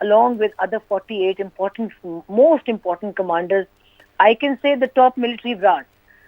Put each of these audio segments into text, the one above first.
along with other 48 important most important commanders, I can say the top military brass,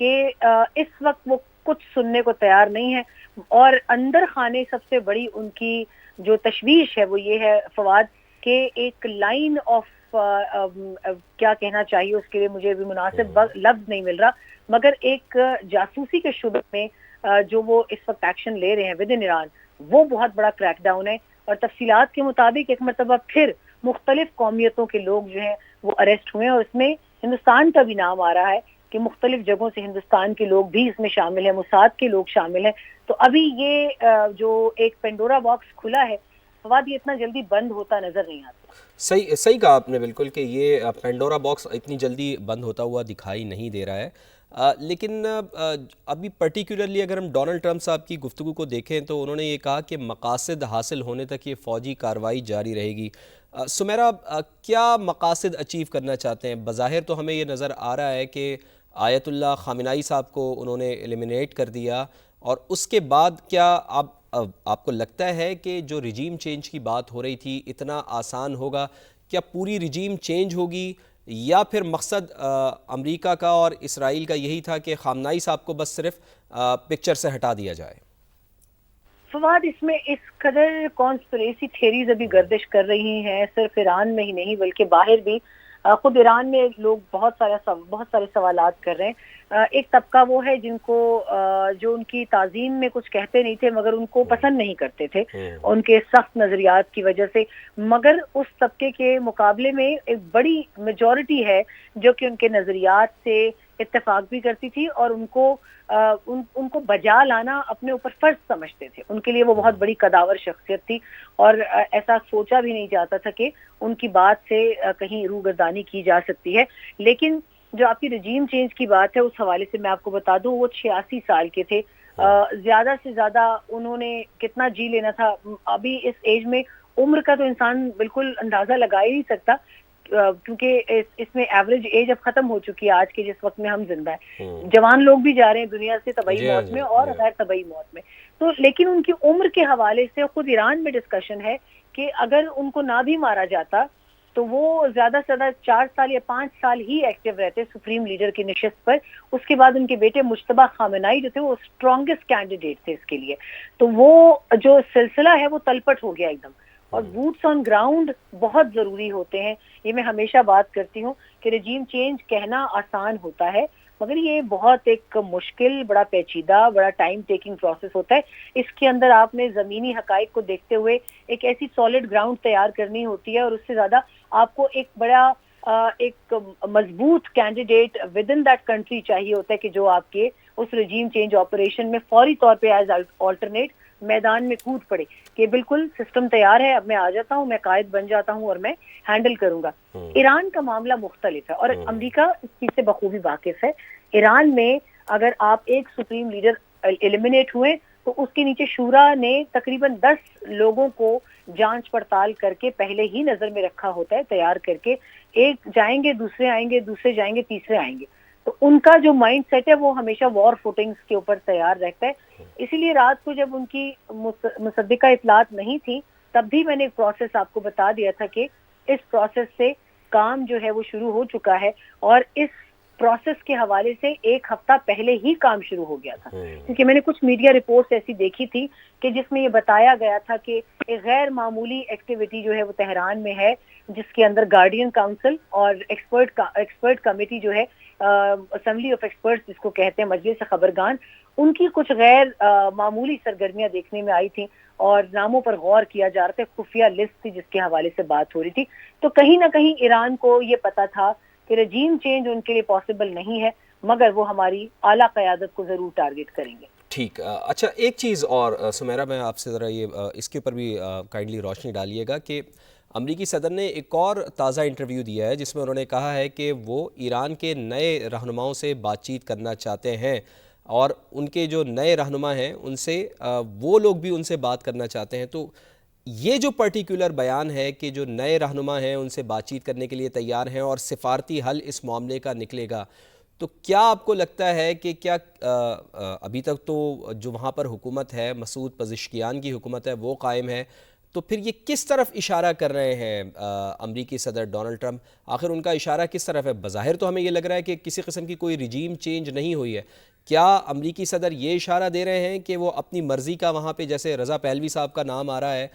کہ اس وقت وہ کچھ سننے کو تیار نہیں ہے. اور اندر خانے سب سے بڑی ان کی جو تشویش ہے وہ یہ ہے فواد کہ ایک لائن آف کیا کہنا چاہیے اس کے لیے مجھے بھی مناسب لفظ نہیں مل رہا، مگر ایک جاسوسی کے شعبے میں جو وہ اس وقت ایکشن لے رہے ہیں ود ان ایران، وہ بہت بڑا کریک ڈاؤن ہے. اور تفصیلات کے مطابق ایک مرتبہ پھر مختلف قومیتوں کے لوگ جو ہیں وہ اریسٹ ہوئے، اور اس میں ہندوستان کا بھی نام آ رہا ہے کہ مختلف جگہوں سے ہندوستان کے لوگ بھی اس میں شامل ہیں، موساد کے لوگ شامل ہیں. تو ابھی یہ جو ایک پینڈورا باکس کھلا ہے فواد، یہ اتنا جلدی بند ہوتا نظر نہیں آتا. صحیح کہا آپ نے بالکل کہ یہ پینڈورا باکس اتنی جلدی بند ہوتا ہوا دکھائی نہیں دے رہا ہے. لیکن ابھی پرٹیکولرلی اگر ہم ڈونلڈ ٹرمپ صاحب کی گفتگو کو دیکھیں تو انہوں نے یہ کہا کہ مقاصد حاصل ہونے تک یہ فوجی کارروائی جاری رہے گی. سمیرا، کیا مقاصد اچیو کرنا چاہتے ہیں؟ بظاہر تو ہمیں یہ نظر آ رہا ہے کہ آیت اللہ خامنائی صاحب کو انہوں نے ایلیمنیٹ کر دیا، اور اس کے بعد کیا آپ کو لگتا ہے کہ جو رجیم چینج کی بات ہو رہی تھی اتنا آسان ہوگا؟ کیا پوری رجیم چینج ہوگی، یا پھر مقصد امریکہ کا اور اسرائیل کا یہی تھا کہ خامنائی صاحب کو بس صرف پکچر سے ہٹا دیا جائے؟ فواد، اس میں اس قدر کانسپریسی تھیریز ابھی گردش کر رہی ہیں، صرف ایران میں ہی نہیں بلکہ باہر بھی. خود ایران میں لوگ بہت سارے سوالات کر رہے ہیں. ایک طبقہ وہ ہے جن کو جو ان کی تعظیم میں کچھ کہتے نہیں تھے مگر ان کو پسند نہیں کرتے تھے ان کے سخت نظریات کی وجہ سے، مگر اس طبقے کے مقابلے میں ایک بڑی میجورٹی ہے جو کہ ان کے نظریات سے اتفاق بھی کرتی تھی اور ان کو بجا لانا اپنے اوپر فرض سمجھتے تھے. ان کے لیے وہ بہت بڑی قداور شخصیت تھی اور ایسا سوچا بھی نہیں جاتا تھا کہ ان کی بات سے کہیں روگردانی کی جا سکتی ہے. لیکن جو آپ کی رجیم چینج کی بات ہے اس حوالے سے میں آپ کو بتا دوں، وہ 86 سال کے تھے. زیادہ سے زیادہ انہوں نے کتنا جی لینا تھا. ابھی اس ایج میں عمر کا تو انسان بالکل اندازہ لگا ہی نہیں سکتا، کیونکہ اس میں ایوریج ایج اب ختم ہو چکی ہے آج کے جس وقت میں ہم زندہ ہیں. جوان لوگ بھی جا رہے ہیں دنیا سے طبعی موت میں اور غیر طبعی موت میں. تو لیکن ان کی عمر کے حوالے سے خود ایران میں ڈسکشن ہے کہ اگر ان کو نہ بھی مارا جاتا تو وہ زیادہ سے زیادہ 4 سال یا 5 سال ہی ایکٹیو رہتے سپریم لیڈر کی نشست پر. اس کے بعد ان کے بیٹے مجتبیٰ خامنائی جو تھے وہ اسٹرانگسٹ کینڈیڈیٹ تھے اس کے لیے. تو وہ جو سلسلہ ہے وہ تلپٹ ہو گیا ایک دم. اور بوٹس آن گراؤنڈ بہت ضروری ہوتے ہیں. یہ میں ہمیشہ بات کرتی ہوں کہ رجیم چینج کہنا آسان ہوتا ہے مگر یہ بہت ایک مشکل، بڑا پیچیدہ، بڑا ٹائم ٹیکنگ پروسیس ہوتا ہے. اس کے اندر آپ نے زمینی حقائق کو دیکھتے ہوئے ایک ایسی سالڈ گراؤنڈ تیار کرنی ہوتی ہے اور اس سے زیادہ آپ کو ایک بڑا ایک مضبوط candidate with in that country چاہیے ہوتا ہے کہ جو آپ کے اس رجیم چینج آپریشن میں فوری طور پہ ایز آلٹرنیٹ میدان میں کود پڑے کہ بالکل سسٹم تیار ہے، اب میں آ جاتا ہوں، میں قائد بن جاتا ہوں اور میں ہینڈل کروں گا. ایران کا معاملہ مختلف ہے اور امریکہ اس چیز سے بخوبی واقف ہے. ایران میں اگر آپ ایک سپریم لیڈر ایلیمنیٹ ہوئے تو اس کے نیچے شورا نے تقریباً 10 لوگوں کو جانچ پڑتال کر کے پہلے ہی نظر میں رکھا ہوتا ہے، تیار کر کے. ایک جائیں گے، دوسرے آئیں گے، دوسرے جائیں گے، تیسرے آئیں گے. تو ان کا جو مائنڈ سیٹ ہے وہ ہمیشہ وار فوٹنگز کے اوپر تیار رہتا ہے. اسی لیے رات کو جب ان کی مصدقہ اطلاعات نہیں تھی تب بھی میں نے ایک پروسیس آپ کو بتا دیا تھا کہ اس پروسیس سے کام جو ہے وہ شروع ہو چکا ہے اور اس پروسیس کے حوالے سے ایک ہفتہ پہلے ہی کام شروع ہو گیا تھا. کیونکہ میں نے کچھ میڈیا رپورٹس ایسی دیکھی تھی کہ جس میں یہ بتایا گیا تھا کہ ایک غیر معمولی ایکٹیویٹی جو ہے وہ تہران میں ہے جس کے اندر گارڈین کاؤنسل اور ایکسپرٹ کمیٹی جو ہے اسمبلی آف ایکسپرٹس جس کو کہتے ہیں مجلس خبرگان، ان کی کچھ غیر معمولی سرگرمیاں دیکھنے میں آئی تھیں اور ناموں پر غور کیا جا رہا تھا. خفیہ لسٹ تھی جس کے حوالے سے بات ہو رہی تھی. تو کہیں نہ کہیں ایران کو یہ پتا تھا کہ رجیم چینج ان کے لیے پاسبل نہیں ہے مگر وہ ہماری اعلیٰ قیادت کو ضرور ٹارگٹ کریں گے. ٹھیک. اچھا، ایک چیز اور سمیرا، میں آپ سے ذرا یہ اس کے اوپر بھی کائنڈلی روشنی ڈالیے گا کہ امریکی صدر نے ایک اور تازہ انٹرویو دیا ہے جس میں انہوں نے کہا ہے کہ وہ ایران کے نئے رہنماؤں سے بات چیت کرنا چاہتے ہیں اور ان کے جو نئے رہنما ہیں ان سے وہ لوگ بھی ان سے بات کرنا چاہتے ہیں. تو یہ جو پرٹیکولر بیان ہے کہ جو نئے رہنما ہیں ان سے بات چیت کرنے کے لیے تیار ہیں اور سفارتی حل اس معاملے کا نکلے گا، تو کیا آپ کو لگتا ہے کہ کیا ابھی تک تو جو وہاں پر حکومت ہے مسعود پزشکیان کی حکومت ہے وہ قائم ہے، تو پھر یہ کس طرف اشارہ کر رہے ہیں امریکی صدر ڈونلڈ ٹرمپ؟ آخر ان کا اشارہ کس طرف ہے؟ بظاہر تو ہمیں یہ لگ رہا ہے کہ کسی قسم کی کوئی رجیم چینج نہیں ہوئی ہے. کیا امریکی صدر یہ اشارہ دے رہے ہیں کہ وہ اپنی مرضی کا وہاں پہ، جیسے رضا پہلوی صاحب کا نام آ رہا ہے،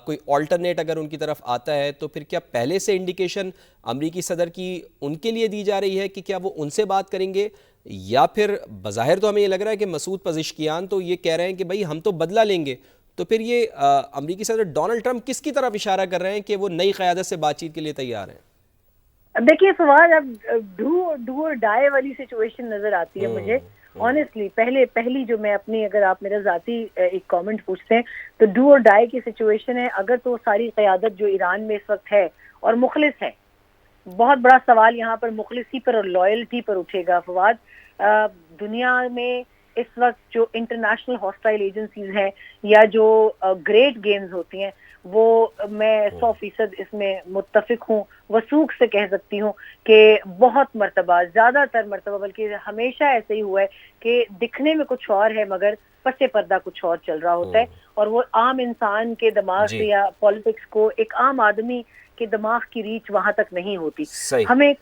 کوئی آلٹرنیٹ اگر ان کی طرف آتا ہے تو پھر کیا پہلے سے انڈیکیشن امریکی صدر کی ان کے لیے دی جا رہی ہے کہ کیا وہ ان سے بات کریں گے؟ یا پھر بظاہر تو ہمیں یہ لگ رہا ہے کہ مسعود پزشکیان تو یہ کہہ رہے ہیں کہ بھائی ہم تو بدلہ لیں گے. تو پھر یہ امریکی صدر ڈونلڈ ٹرمپ کس کی طرف اشارہ کر رہے ہیں کہ وہ نئی قیادت سے بات چیت کے لیے تیار ہیں؟ دیکھیے فواد، اب ڈو اور ڈائی والی سچویشن نظر آتی ہے مجھے آنیسٹلی. پہلی جو میں اپنی، اگر آپ میرا ذاتی ایک کامنٹ پوچھتے ہیں تو ڈو اور ڈائی کی سچویشن ہے. اگر تو ساری قیادت جو ایران میں اس وقت ہے اور مخلص ہے، بہت بڑا سوال یہاں پر مخلصی پر اور لائلٹی پر اٹھے گا فواد. دنیا میں اس وقت جو انٹرنیشنل ہاسٹائل ایجنسیز ہیں یا جو گریٹ گیمز ہوتی ہیں، وہ میں 100% اس میں متفق ہوں، وثوق سے کہہ سکتی ہوں کہ بہت مرتبہ، زیادہ تر مرتبہ بلکہ ہمیشہ ایسے ہی ہوا ہے کہ دکھنے میں کچھ اور ہے مگر پس پردہ کچھ اور چل رہا ہوتا ہے، اور وہ عام انسان کے دماغ سے جی یا پالیٹکس کو، ایک عام آدمی کے دماغ کی ریچ وہاں تک نہیں ہوتی. صحیح. ہمیں